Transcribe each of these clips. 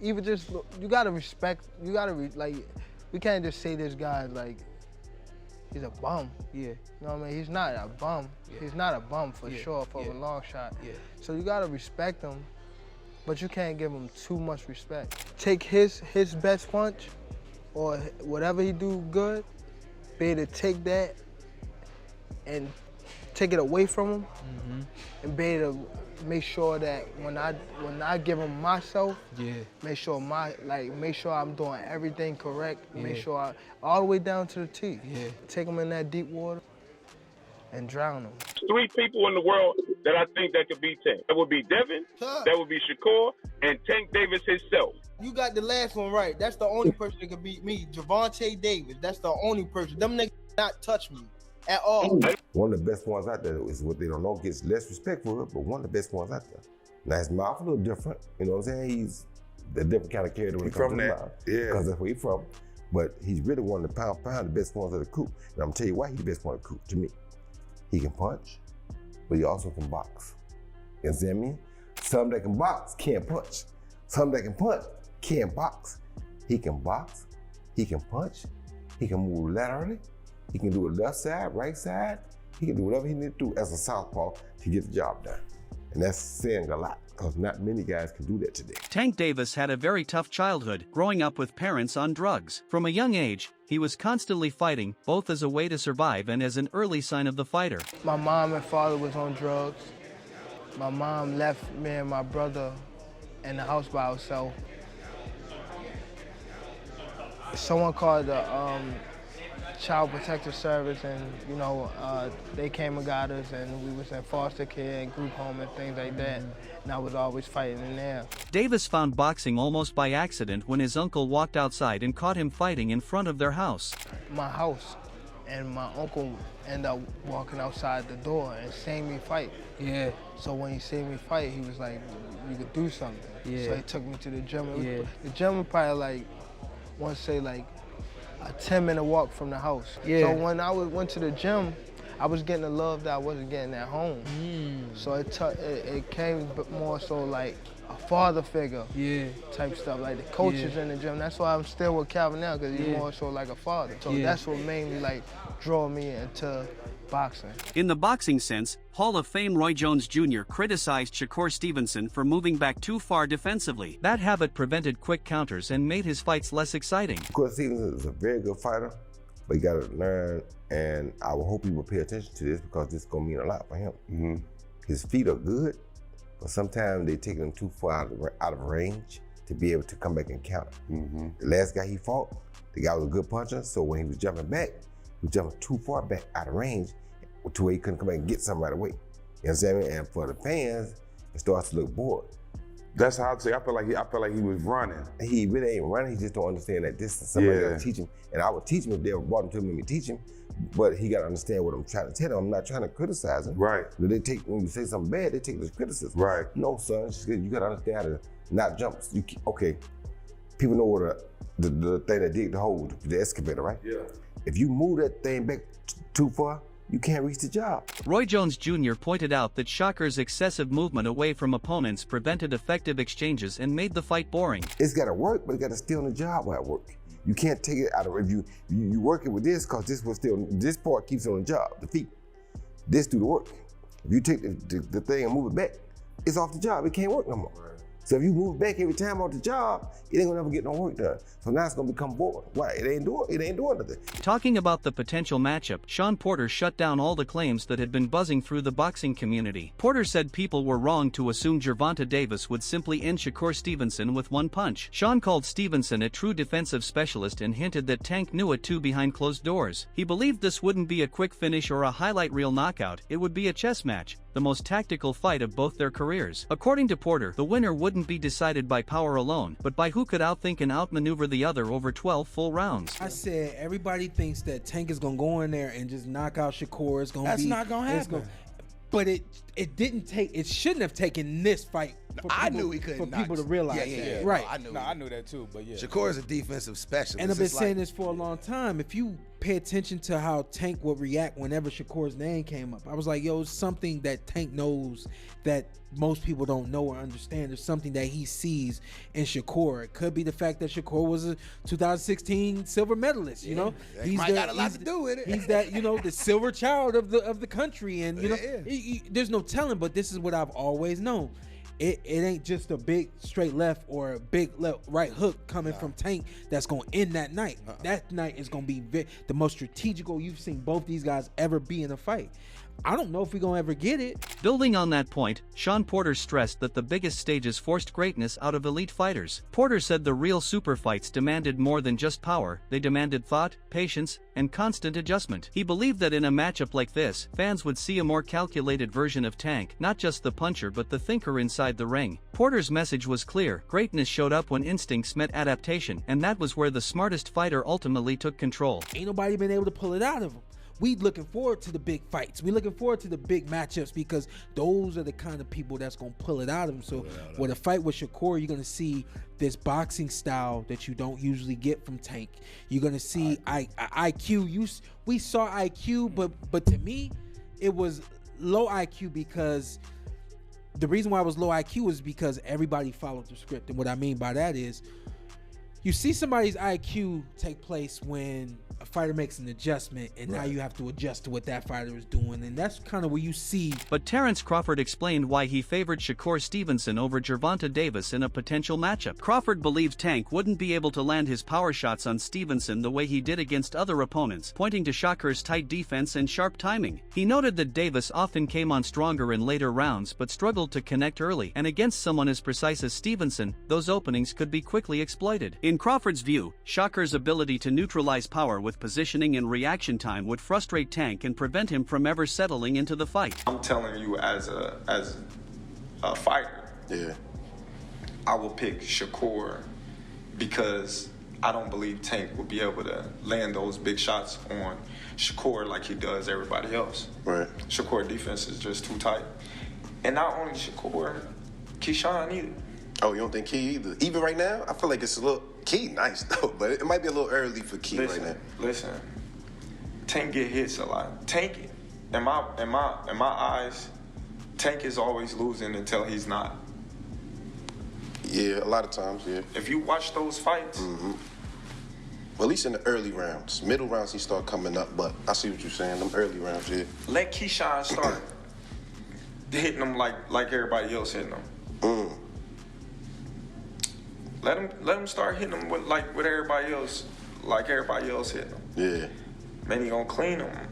even just, you gotta respect, you gotta, like, we can't just say this guy, like, he's a bum. Yeah. You know what I mean? He's not a bum. Yeah. He's not a bum for sure, for a long shot. Yeah. So you gotta respect him, but you can't give him too much respect. Take his best punch, or whatever he do good, be able to take that and take it away from him, and be able to make sure that when I give him myself, make sure I'm doing everything correct, make sure all the way down to the T. Take him in that deep water and drown him. 3 people in the world that I think that could beat Tank. That would be Devin, that would be Shakur, and Tank Davis himself. You got the last one right. That's the only person that could beat me. Gervonta Davis. That's the only person. Them niggas not touch me at all. One of the best ones out there is what they don't know, gets less respect for it, but one of the best ones out there. Now his mouth a little different, you know what I'm saying? He's a different kind of character when it comes to the mouth. Yeah. Because that's where he's from. But he's really one of the pound the best ones of the coop. And I'm gonna tell you why he's the best one of the coop to me. He can punch, but he also can box. You understand me? Some that can box can't punch. Some that can punch can't box. He can box, he can punch, he can move laterally, he can do it left side, right side, he can do whatever he needs to do as a southpaw to get the job done. And that's saying a lot, because not many guys can do that today. Tank Davis had a very tough childhood, growing up with parents on drugs. From a young age, he was constantly fighting, both as a way to survive and as an early sign of the fighter. My mom and father was on drugs. My mom left me and my brother in the house by herself. Someone called the Child Protective Service, and you know, they came and got us, and we was in foster care and group home and things like that. And I was always fighting in there. Davis found boxing almost by accident when his uncle walked outside and caught him fighting in front of their house. My house, and my uncle ended up walking outside the door and seeing me fight. Yeah. So when he seen me fight, he was like, "You could do something." Yeah. So he took me to the gym. The gym was probably like, I want to say like a 10-minute walk from the house. Yeah. So when I went to the gym, I was getting the love that I wasn't getting at home. So it came more so like a father figure type stuff, like the coaches in the gym. That's why I'm still with Calvin now, because he's more so like a father. So that's what made me like draw me into boxing. In the boxing sense, Hall of Fame Roy Jones Jr. criticized Shakur Stevenson for moving back too far defensively. That habit prevented quick counters and made his fights less exciting. Shakur Stevenson is a very good fighter, but you gotta learn, and I will hope he will pay attention to this, because this is gonna mean a lot for him. His feet are good, but sometimes they take him too far out of range to be able to come back and counter. The last guy he fought, the guy was a good puncher, so when he was jumping back, he was jumping too far back out of range to where he couldn't come back and get something right away. You understand me? And for the fans, it starts to look bored. That's how I'd say. I feel like he was running. He really ain't running. He just don't understand that distance. Somebody gotta teach him, and I would teach him if they brought him to me to teach him. But he gotta understand what I'm trying to tell him. I'm not trying to criticize him. Right. When you say something bad, they take it as criticism. Right. No, son, you gotta understand how to not jump. Okay. People know what the thing that dig the hole, the excavator, right? Yeah. If you move that thing back too far, you can't reach the job. Roy Jones Jr. pointed out that Shakur's excessive movement away from opponents prevented effective exchanges and made the fight boring. It's gotta work, but it gotta stay on the job while it work. You can't take it out of, if you work it with this, because this part keeps it on the job, the feet. This do the work. If you take the thing and move it back, it's off the job, it can't work no more. So if you move back every time off the job, it ain't gonna ever get no work done. So now it's gonna become boring. Why? It ain't doing nothing. Talking about the potential matchup, Sean Porter shut down all the claims that had been buzzing through the boxing community. Porter said people were wrong to assume Gervonta Davis would simply end Shakur Stevenson with one punch. Sean called Stevenson a true defensive specialist and hinted that Tank knew it too behind closed doors. He believed this wouldn't be a quick finish or a highlight reel knockout, it would be a chess match, the most tactical fight of both their careers. According to Porter, the winner wouldn't be decided by power alone, but by who could outthink and outmaneuver the other over 12 full rounds. I said everybody thinks that Tank is gonna go in there and just knock out Shakur. That's not gonna happen. But it didn't take. It shouldn't have taken this fight. I knew he couldn't. For people to realize that. Right. I knew that too. But yeah, Shakur is a defensive specialist. And I've been saying this for a long time. If you pay attention to how Tank would react whenever Shakur's name came up. I was like, yo, it's something that Tank knows that most people don't know or understand. There's something that he sees in Shakur. It could be the fact that Shakur was a 2016 silver medalist. You know, he's got a lot to do with it. He's that, you know, the silver child of the country, and you know, there's no telling. But this is what I've always known. It ain't just a big straight left or a big right hook coming from Tank that's going to end that night. That night is going to be the most strategical you've seen both these guys ever be in a fight. I don't know if we're going to ever get it. Building on that point, Shawn Porter stressed that the biggest stages forced greatness out of elite fighters. Porter said the real super fights demanded more than just power, they demanded thought, patience, and constant adjustment. He believed that in a matchup like this, fans would see a more calculated version of Tank, not just the puncher but the thinker inside the ring. Porter's message was clear: greatness showed up when instincts met adaptation, and that was where the smartest fighter ultimately took control. Ain't nobody been able to pull it out of him. We looking forward to the big fights. We looking forward to the big matchups because those are the kind of people that's going to pull it out of him. So with a fight with Shakur, you're going to see this boxing style that you don't usually get from Tank. You're going to see IQ. We saw IQ, but to me, it was low IQ because the reason why it was low IQ is because everybody followed the script. And what I mean by that is you see somebody's IQ take place when a fighter makes an adjustment, and now you have to adjust to what that fighter is doing, and that's kind of where you see. But Terrence Crawford explained why he favored Shakur Stevenson over Gervonta Davis in a potential matchup. Crawford believed Tank wouldn't be able to land his power shots on Stevenson the way he did against other opponents, pointing to Shakur's tight defense and sharp timing. He noted that Davis often came on stronger in later rounds but struggled to connect early, and against someone as precise as Stevenson, those openings could be quickly exploited. In Crawford's view, Shakur's ability to neutralize power with positioning and reaction time would frustrate Tank and prevent him from ever settling into the fight. I'm telling you, as a fighter, I will pick Shakur because I don't believe Tank will be able to land those big shots on Shakur like he does everybody else. Right. Shakur defense is just too tight. And not only Shakur, Keyshawn either. Oh, you don't think Key either? Even right now, I feel like it's a little Key nice though, but it might be a little early for Key right now. Listen, Tank get hits a lot. Tank, in my eyes, Tank is always losing until he's not. Yeah, a lot of times, yeah. If you watch those fights, well, at least in the early rounds, middle rounds he start coming up. But I see what you're saying. Them early rounds, yeah. Let Keyshawn start hitting them like everybody else hitting them. Let him start hitting them with everybody else, like everybody else hitting them. Yeah. Man, he gonna clean them.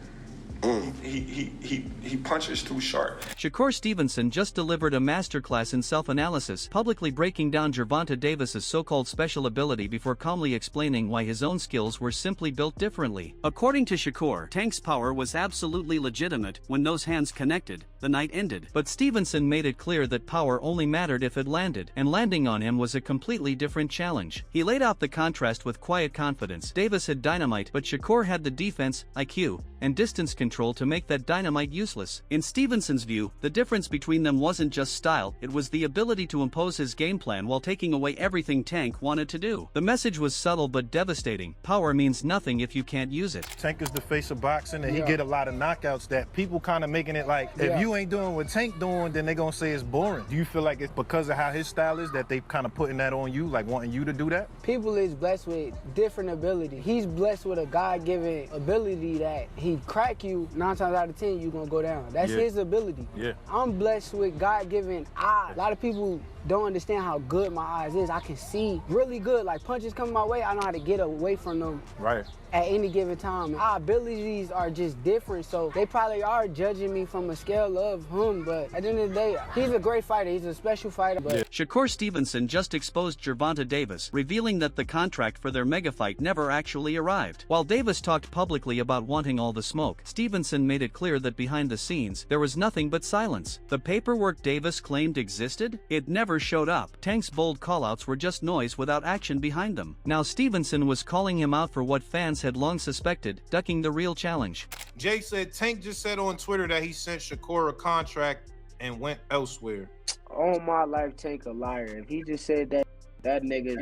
He punches too sharp. Shakur Stevenson just delivered a masterclass in self-analysis, publicly breaking down Gervonta Davis's so-called special ability before calmly explaining why his own skills were simply built differently. According to Shakur, Tank's power was absolutely legitimate. When those hands connected, the night ended. But Stevenson made it clear that power only mattered if it landed, and landing on him was a completely different challenge. He laid out the contrast with quiet confidence. Davis had dynamite, but Shakur had the defense, IQ, and distance control to make that dynamite useless. In Stevenson's view, the difference between them wasn't just style, it was the ability to impose his game plan while taking away everything Tank wanted to do. The message was subtle but devastating. Power means nothing if you can't use it. Tank is the face of boxing, and he get a lot of knockouts that people kind of making it like, if you ain't doing what Tank doing, then they gonna say it's boring. Do you feel like it's because of how his style is that they kind of putting that on you, like wanting you to do that? People is blessed with different ability. He's blessed with a God-given ability that he crack you 9 times out of 10, you're gonna go down. That's his ability. I'm blessed with God-given eyes. A lot of people don't understand how good my eyes is. I can see really good. Like punches coming my way, I know how to get away from them. Right. At any given time. Our abilities are just different, so they probably are judging me from a scale of him, but at the end of the day, he's a great fighter. He's a special fighter. But Shakur Stevenson just exposed Gervonta Davis, revealing that the contract for their mega fight never actually arrived. While Davis talked publicly about wanting all the smoke, Stevenson made it clear that behind the scenes, there was nothing but silence. The paperwork Davis claimed existed? It never showed up. Tank's bold callouts were just noise without action behind them. Now Stevenson was calling him out for what fans had long suspected, ducking the real challenge. Jay said Tank just said on Twitter that he sent Shakur a contract and went elsewhere. all my life, Tank a liar. If he just said that, that nigga's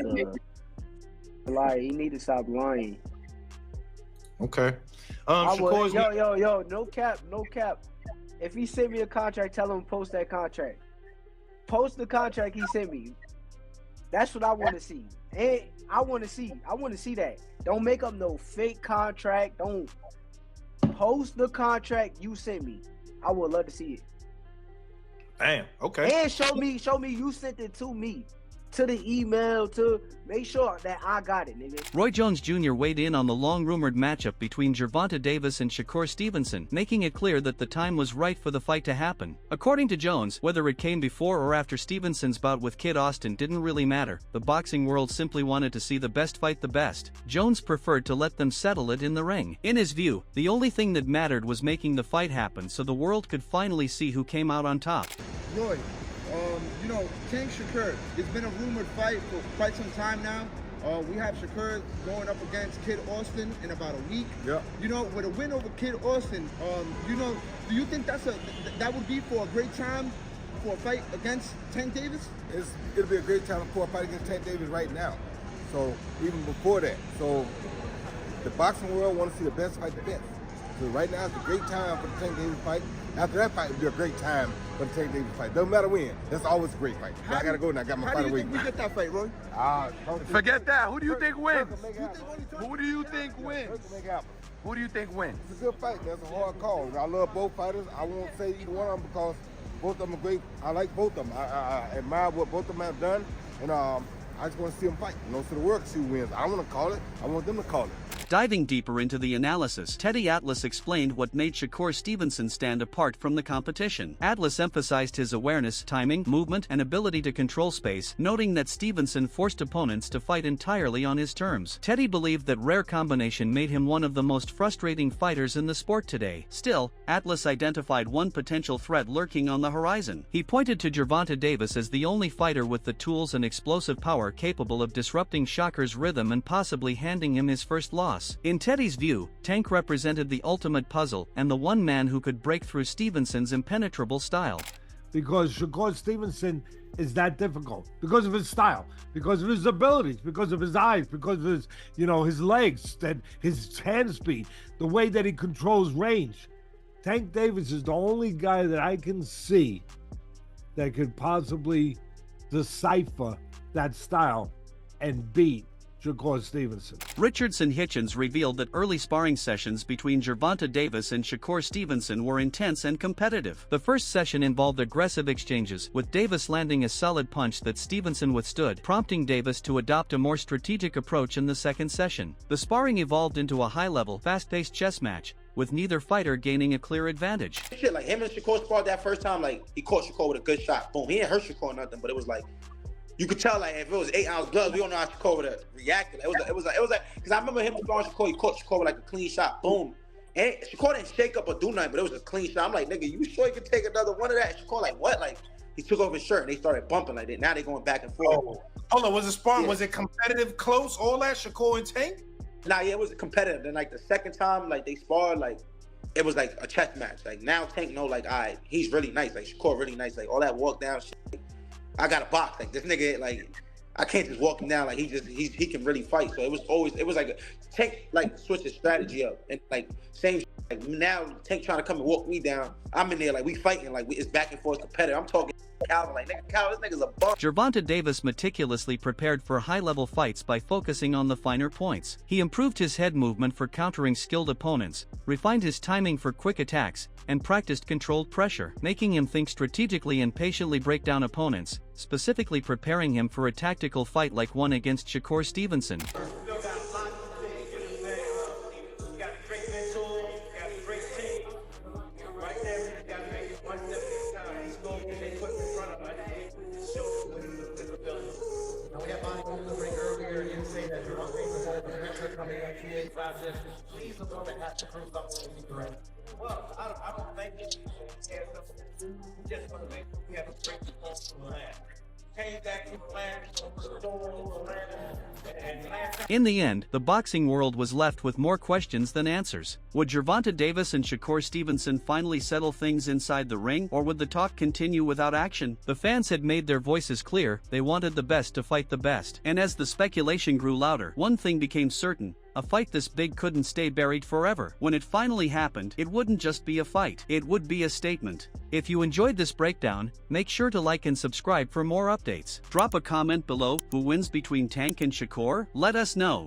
a liar. He need to stop lying. Okay. I would. Shakur's Yo, no cap. If he sent me a contract, tell him to post that contract. Post the contract he sent me. That's what I want to see. And I want to see that. Don't make up no fake contract. Don't post the contract you sent me. I would love to see it. Damn. Okay. And show me you sent it to me. To the email, to make sure that I got it, nigga. Roy Jones Jr. weighed in on the long-rumored matchup between Gervonta Davis and Shakur Stevenson, making it clear that the time was right for the fight to happen. According to Jones, whether it came before or after Stevenson's bout with Kid Austin didn't really matter. The boxing world simply wanted to see the best fight the best. Jones preferred to let them settle it in the ring. In his view, the only thing that mattered was making the fight happen so the world could finally see who came out on top. Roy, Tank Shakur, it's been a rumored fight for quite some time now. We have Shakur going up against Kid Austin in about a week. Yeah. With a win over Kid Austin, do you think that would be for a great time for a fight against Tank Davis? It'll be a great time for a fight against Tank Davis right now. So even before that. So the boxing world wants to see the best fight the best. So right now it's a great time for the Tank Davis fight. After that fight, it'll be a great time for the Tank Davis fight. Doesn't matter when. That's always a great fight. I gotta go now. I got my fight away. How do you think we get that fight, Roy? Forget that. Who do you think wins? Who do you think wins? Who do you think wins? It's a good fight. That's a hard call. I love both fighters. I won't say either one of them because both of them are great. I like both of them. I admire what both of them have done, and I just want to see them fight. So the world see who wins. I want to call it. I want them to call it. Diving deeper into the analysis, Teddy Atlas explained what made Shakur Stevenson stand apart from the competition. Atlas emphasized his awareness, timing, movement, and ability to control space, noting that Stevenson forced opponents to fight entirely on his terms. Teddy believed that rare combination made him one of the most frustrating fighters in the sport today. Still, Atlas identified one potential threat lurking on the horizon. He pointed to Gervonta Davis as the only fighter with the tools and explosive power capable of disrupting Shakur's rhythm and possibly handing him his first loss. In Teddy's view, Tank represented the ultimate puzzle and the one man who could break through Stevenson's impenetrable style. Because Shakur Stevenson is that difficult. Because of his style, because of his abilities, because of his eyes, because of his, his legs, and his hand speed, the way that he controls range. Tank Davis is the only guy that I can see that could possibly decipher that style and beat Shakur Stevenson. Richardson Hitchens revealed that early sparring sessions between Gervonta Davis and Shakur Stevenson were intense and competitive. The first session involved aggressive exchanges, with Davis landing a solid punch that Stevenson withstood, prompting Davis to adopt a more strategic approach in the second session. The sparring evolved into a high-level, fast-paced chess match, with neither fighter gaining a clear advantage. Shit, like him and Shakur sparred that first time, like he caught Shakur with a good shot. Boom, he didn't hurt Shakur or nothing, but it was like, you could tell, like, if it was 8 ounce gloves, we don't know how Shakur would have reacted. It was like, because I remember him throwing Shakur, he caught Shakur with like a clean shot, boom. And Shakur didn't shake up or do nothing, but it was a clean shot. I'm like, nigga, you sure you can take another one of that? Shakur like, what? Like, he took off his shirt and they started bumping like that. Now they going back and forth. Oh. Hold on, was it sparring? Yeah. Was it competitive, close, all that, Shakur and Tank? Nah, yeah, it was competitive. Then like the second time, like they sparred, like it was like a chess match. Like now Tank know, like, all right, he's really nice. Like Shakur really nice. Like all that walk down shit. Like, I got a box. Like this nigga, like, I can't just walk him down. Like he can really fight. So it was like Tank like switch his strategy up and like same. Like now Tank trying to come and walk me down. I'm in there like we fighting. Like it's back and forth competitive. I'm talking Calvin like nigga Calvin, this nigga's a bum. Gervonta Davis meticulously prepared for high-level fights by focusing on the finer points. He improved his head movement for countering skilled opponents, refined his timing for quick attacks, and practiced controlled pressure, making him think strategically and patiently break down opponents, specifically preparing him for a tactical fight like one against Shakur Stevenson. Well, I don't think it's just going to make we have a break the land. Came back to the land, in the end, the boxing world was left with more questions than answers. Would Gervonta Davis and Shakur Stevenson finally settle things inside the ring, or would the talk continue without action? The fans had made their voices clear, they wanted the best to fight the best. And as the speculation grew louder, one thing became certain: A fight this big couldn't stay buried forever. When it finally happened, it wouldn't just be a fight, it would be a statement. If you enjoyed this breakdown, make sure to like and subscribe for more updates. Drop a comment below. Who wins between Tank and Shakur? Let us know.